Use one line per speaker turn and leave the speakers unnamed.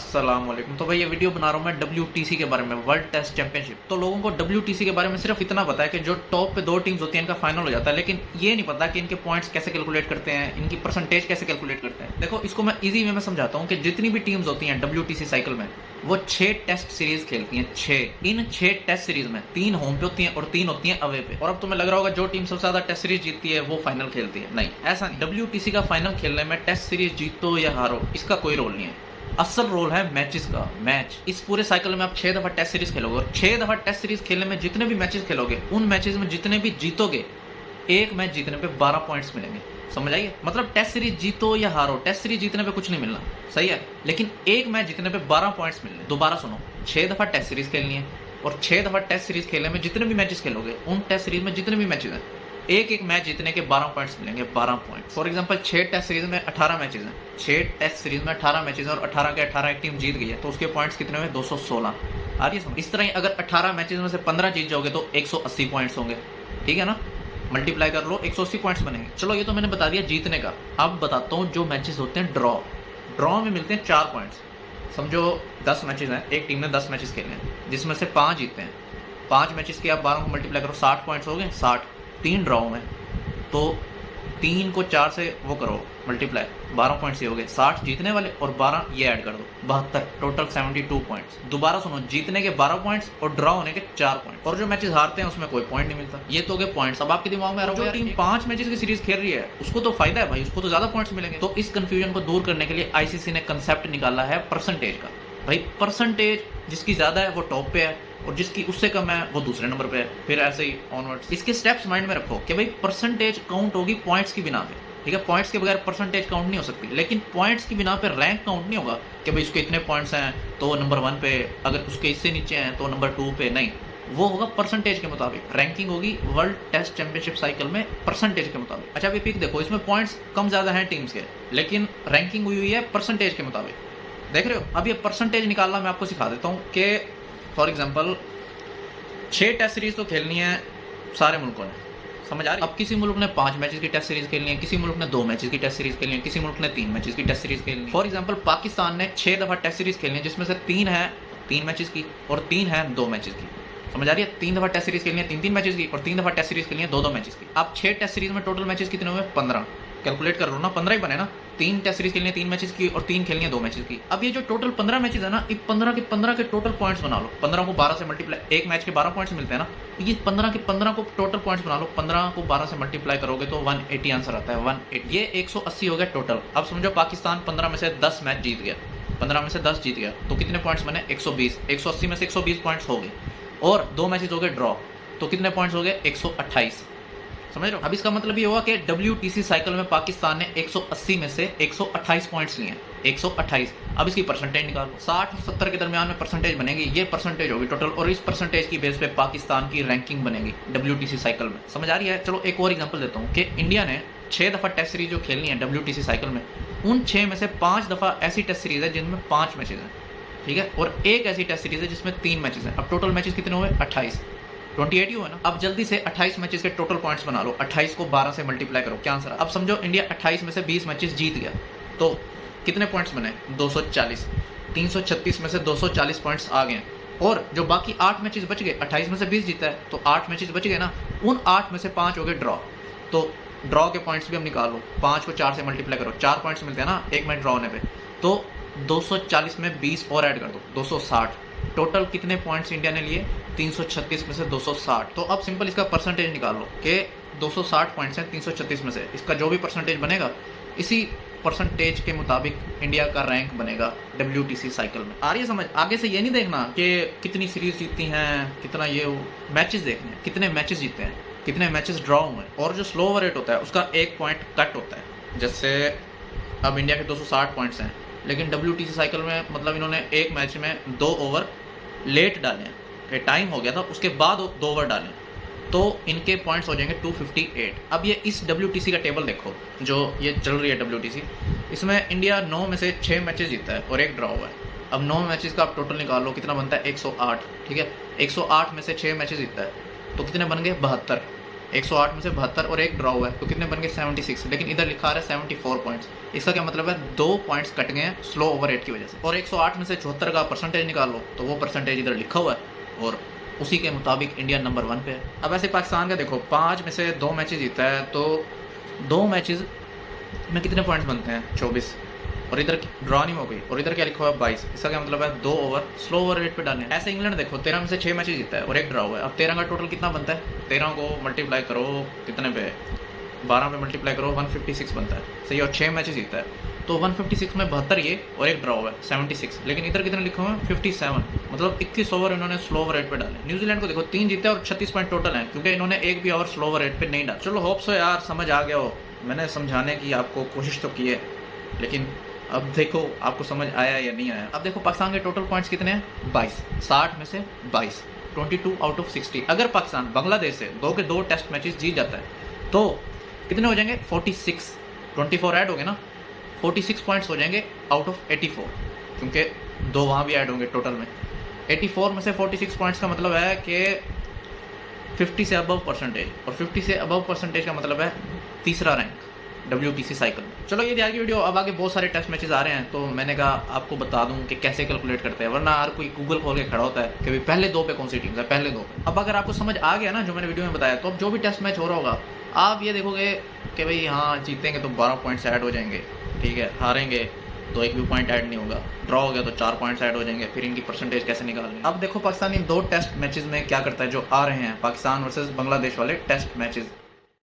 अस्सलाम वालेकुम। तो भाई ये वीडियो बना रहा हूँ मैं WTC के बारे में, वर्ल्ड टेस्ट चैंपियनशिप। तो लोगों को WTC के बारे में सिर्फ इतना पता है कि जो टॉप पे दो टीम्स होती हैं इनका फाइनल हो जाता है, लेकिन ये नहीं पता कि इनके पॉइंट्स कैसे कैलकुलेट करते हैं, इनकी परसेंटेज कैसे कैलकुलेट करते हैं। देखो इसको मैं इजी वे में समझाता हूँ कि जितनी भी टीम्स होती हैं WTC साइकिल में वो 6 टेस्ट सीरीज खेलती हैं। 6 इन 6 टेस्ट सीरीज में 3 होम पे होती हैं और 3 होती हैं अवे पे। और अब तुम्हें लग रहा होगा जो टीम सबसे ज्यादा टेस्ट सीरीज जीतती है वो फाइनल खेलती है। नहीं, ऐसा नहीं। WTC का फाइनल खेलने में टेस्ट सीरीज जीतो या हारो इसका कोई रोल नहीं है। असल रोल है मैचेस का। मैच इस पूरे साइकिल में आप 6 दफा टेस्ट सीरीज खेलोगे और 6 दफा टेस्ट सीरीज खेलने में जितने भी मैचेस खेलोगे उन मैचेस में जितने भी जीतोगे, एक मैच जीतने पे 12 पॉइंट्स मिलेंगे। समझ आइए? मतलब टेस्ट सीरीज जीतो या हारो, टेस्ट सीरीज जीतने पे कुछ नहीं मिलना, सही है, लेकिन एक मैच जीतने पे 12 पॉइंट्स मिलने। दोबारा सुनो, 6 दफा टेस्ट सीरीज खेलनी है और 6 दफा टेस्ट सीरीज खेलने में जितने भी मैचेस खेलोगे उन टेस्ट सीरीज में जितने भी मैचेस हैं, एक एक मैच जीतने के 12 पॉइंट्स मिलेंगे। 12 point. For example 6 test series में 18 मैचेस हैं, 6 टेस्ट सीरीज में 18 मैचेस हैं और 18 के 18 एक टीम जीत गई है, तो उसके पॉइंट्स कितने हुए? 216। आ रही है समझ? इस तरह ही अगर 18 मैचेस में से 15 जीत जाओगे तो 180 पॉइंट्स होंगे। ठीक है ना? मल्टीप्लाई कर लो, 180 पॉइंट्स बनेंगे। चलो ये तो मैंने बता दिया जीतने का। अब बताता हूँ जो मैचेस होते हैं ड्रॉ। ड्रॉ में मिलते हैं 4 पॉइंट्स। समझो 10 मैचेस हैं, एक टीम ने 10 मैचेस खेलने हैं जिसमें से 5 जीतते हैं। 5 मैचेस के आप 12 को मल्टीप्लाई करो, 60 पॉइंट्स हो गए। 60 3 ड्रॉ में, तो 3 को 4 से वो करो मल्टीप्लाई, 12 पॉइंट्स ये हो गए। 60 जीतने वाले और 12 ये ऐड कर दो, 72, टोटल 72 पॉइंट्स। दोबारा सुनो, जीतने के 12 पॉइंट्स और ड्रॉ होने के 4 पॉइंट, और जो मैचेस हारते हैं उसमें कोई पॉइंट नहीं मिलता। ये तो हो गए पॉइंट्स। अब आपके दिमाग में आ रहा होगा, जो टीम 5 मैचेस की सीरीज खेल रही है उसको तो फायदा है भाई, उसको तो ज्यादा पॉइंट्स मिलेंगे। तो इस कंफ्यूजन को दूर करने के लिए ICC ने कंसेप्ट निकाला है परसेंटेज का। भाई परसेंटेज जिसकी ज्यादा है वो टॉप पे है और जिसकी उससे कम है वो दूसरे नंबर पे है, फिर ऐसे ही ऑनवर्ड्स। इसके स्टेप्स माइंड में रखो कि भाई परसेंटेज काउंट होगी पॉइंट्स की बिना पे। ठीक है, पॉइंट्स के बगैर परसेंटेज काउंट नहीं हो सकती, लेकिन पॉइंट्स की बिना पे रैंक काउंट नहीं होगा कि भाई उसके इतने पॉइंट्स हैं तो वो नंबर 1 पे, अगर उसके इससे नीचे हैं तो नंबर 2 पे। नहीं, वो होगा परसेंटेज के मुताबिक। रैंकिंग होगी वर्ल्ड टेस्ट चैंपियनशिप साइकिल में परसेंटेज के मुताबिक। अच्छा अभी पिक देखो, इसमें पॉइंट्स कम ज्यादा हैं टीम्स के, लेकिन रैंकिंग हुई है परसेंटेज के मुताबिक। देख रहे हो? अब ये परसेंटेज निकालना मैं आपको सिखा देता हूँ कि फॉर एग्जाम्पल 6 टेस्ट सीरीज तो खेलनी है सारे मुल्कों ने, समझ आ रही? अब किसी मुल्क ने 5 मैचेस की टेस्ट सीरीज खेलनी है, किसी मुल्क ने 2 मैचेस की टेस्ट सीरीज खेलनी है, किसी मुल्क ने 3 मैचेस की टेस्ट सीरीज खेलनी है। फॉर एग्जांपल पाकिस्तान ने 6 दफा टेस्ट सीरीज खेलनी है जिसमें से 3 है 3 मैचेस की और 3 है 2 मैचेस की। समझ आ रही है? 3 दफा टेस्ट सीरीज खेलनी है 3-3 मैचेस की और 3 दफा टेस्ट सीरीज खेलनी है 2-2 मैचेस की। अब 6 टेस्ट सीरीज में टोटल मैचेस कितने हुए? 15। कैलकुलेट कर लो ना, 15 ही बने ना। 3 टेस्ट सीरीज खेलनी है 3 मैचेस की और 3 खेलनी है 2 मैचेस की। अब ये जो टोटल 15 मैचेस है ना, ये 15 के टोटल पॉइंट्स बना लो। 15 को 12 से मल्टीप्लाई, एक मैच के 12 पॉइंट्स मिलते हैं ना, ये 15 के 15 को टोटल पॉइंट्स बना लो। 15 को 12 से मल्टीप्लाई करोगे तो 180 आंसर आता है। 180, ये 180 हो गया टोटल। अब समझो पाकिस्तान 15 में से 10 मैच जीत गया, 15 में से 10 जीत गया तो कितने पॉइंट्स बने? 120। 180 में से 120 पॉइंट्स हो गए और 2 मैचेस हो गए ड्रॉ, तो कितने पॉइंट्स हो गए? 128। समझ रहे हो? अब इसका मतलब ये हुआ कि WTC साइकिल में पाकिस्तान ने 180 में से 128 पॉइंट्स लिए। 128। अब इसकी परसेंटेज निकालो, 60 और 70 के दरमियान में परसेंटेज बनेगी। ये परसेंटेज होगी टोटल, और इस परसेंटेज की बेस पे पाकिस्तान की रैंकिंग बनेगी WTC साइकिल में। समझ आ रही है? चलो एक और एग्जांपल देता हूँ कि इंडिया ने 6 दफा टेस्ट सीरीज जो खेलनी है WTC साइकिल में, उन 6 में से 5 दफा ऐसी टेस्ट सीरीज है जिनमें 5 मैचेज हैं। ठीक है, और एक ऐसी टेस्ट सीरीज है जिसमें 3 मैचेज हैं। अब टोटल मैचेज कितने हुए? 28। 28 ही हुआ ना। अब जल्दी से 28 मैचेस के टोटल पॉइंट्स बना लो। 28 को 12 से मल्टीप्लाई करो, क्या आंसर? अब समझो इंडिया 28 में से 20 मैचेस जीत गया तो कितने पॉइंट्स बने? 240। 336 में से 240 पॉइंट्स आ गए और जो बाकी 8 मैचेस बच गए, 28 में से 20 जीता है तो 8 मैचेस बच गए ना, उन 8 में से 5 हो गए ड्रॉ, तो ड्रॉ के पॉइंट्स भी हम निकाल लो। 5 को 4 से मल्टीप्लाई करो, 4 पॉइंट्स मिलते हैं ना एक मैच ड्रॉ होने पे, तो 240 में 20 और ऐड कर दो, 260। टोटल कितने पॉइंट्स इंडिया ने लिए? 336 में से 260। तो अब सिंपल इसका परसेंटेज निकाल लो कि 260 पॉइंट्स हैं 336 में से, इसका जो भी परसेंटेज बनेगा इसी परसेंटेज के मुताबिक इंडिया का रैंक बनेगा WTC साइकिल में। आ रही है समझ? आगे से ये नहीं देखना कि कितनी सीरीज जीतती हैं, कितना ये मैचेस देखने हैं, कितने मैचेस जीते हैं, कितने मैचेस ड्रॉ हुए, और जो स्लो ओवर रेट होता है उसका 1 पॉइंट कट होता है। जैसे अब इंडिया के 260 पॉइंट्स हैं, लेकिन WTC साइकिल में मतलब इन्होंने एक मैच में 2 ओवर लेट डाले हैं, कि टाइम हो गया था उसके बाद 2 ओवर डालें, तो इनके पॉइंट्स हो जाएंगे 258। अब ये इस WTC का टेबल देखो जो ये चल रही है WTC, इसमें इंडिया 9 में से 6 मैचेस जीता है और 1 ड्रॉ हुआ है। अब 9 मैचेस का आप टोटल निकाल लो, कितना बनता है? 108। ठीक है, 108 में से 6 मैचेस जीता है तो कितने बन गए? 72। 108 में से 72 और एक ड्रॉ हुआ है, तो कितने बन गए 76। लेकिन इधर लिखा आ रहा है 74 पॉइंट्स। इसका क्या मतलब है, 2 पॉइंट्स कट गए हैं स्लो ओवर रेट की वजह से। और 108 में से 74 का परसेंटेज निकाल लो, तो वो परसेंटेज इधर लिखा हुआ है और उसी के मुताबिक इंडिया नंबर 1 पे है। अब ऐसे पाकिस्तान का देखो, 5 में से 2 मैचेस जीता है, तो 2 मैचेस में कितने पॉइंट्स बनते हैं, 24। और इधर ड्रॉ नहीं हो गई, और इधर क्या लिखा हुआ है 22। इसका क्या मतलब है, 2 ओवर स्लो ओवर रेट पे डालने हैं। ऐसे इंग्लैंड देखो, 13 में से 6 मैचेस जीता है और एक ड्रॉ हुआ है। अब 13 का टोटल कितना बनता है, 13 को मल्टीप्लाई करो कितने पे, 12 पे मल्टीप्लाई करो, 156 बनता है, सही। और 6 मैचेस जीता है, तो 156 में 72 ये और एक ड्रॉ हुआ है 76। लेकिन इधर कितने लिखा हुआ है 57, मतलब 21 ओवर इन्होंने स्लो ओवर रेट पे डाले। न्यूजीलैंड को देखो 3 जीते और 36 पॉइंट टोटल है, क्योंकि इन्होंने एक भी ओवर स्लो ओवर रेट पे नहीं डाला। चलो होप सो यार समझ आ गया हो, मैंने समझाने की आपको कोशिश तो की है, लेकिन अब देखो आपको समझ आया या नहीं आया। अब देखो पाकिस्तान के टोटल पॉइंट्स कितने हैं, 22, 60 में से 22, 22 आउट ऑफ 60। अगर पाकिस्तान बांग्लादेश से 2 के 2 टेस्ट मैचेस जीत जाता है तो कितने हो जाएंगे, 46, 24 ऐड हो गए ना, 46 पॉइंट्स हो जाएंगे आउट ऑफ 84, क्योंकि 2 वहाँ भी ऐड होंगे टोटल में। 84 में से 46 पॉइंट्स का मतलब है कि 50 से अबव परसेंटेज, और 50 से अबव परसेंटेज का मतलब है तीसरा रैंक WTC साइकिल में। चलो ये थी आज की वीडियो। अब आगे बहुत सारे टेस्ट मैचेस आ रहे हैं, तो मैंने कहा आपको बता दूं कि कैसे कैलकुलेट करते हैं, वरना हर कोई गूगल खोल के खड़ा होता है कि भाई पहले 2 पे कौन सी टीम है, पहले 2 पे। अब अगर आपको समझ आ गया ना जो मैंने वीडियो में बताया, तो अब जो भी टेस्ट मैच हो रहा होगा आप ये देखोगे कि भाई हाँ जीतेंगे तो 12 पॉइंट्स ऐड हो जाएंगे, ठीक है, हारेंगे तो एक भी पॉइंट ऐड नहीं होगा, ड्रॉ हो गया तो 4 पॉइंट्स ऐड हो जाएंगे। फिर इनकी परसेंटेज कैसे निकालनी। अब देखो पाकिस्तान इन 2 टेस्ट मैचेस में क्या करता है जो आ रहे हैं, पाकिस्तान वर्सेस बांग्लादेश वाले टेस्ट मैचेस।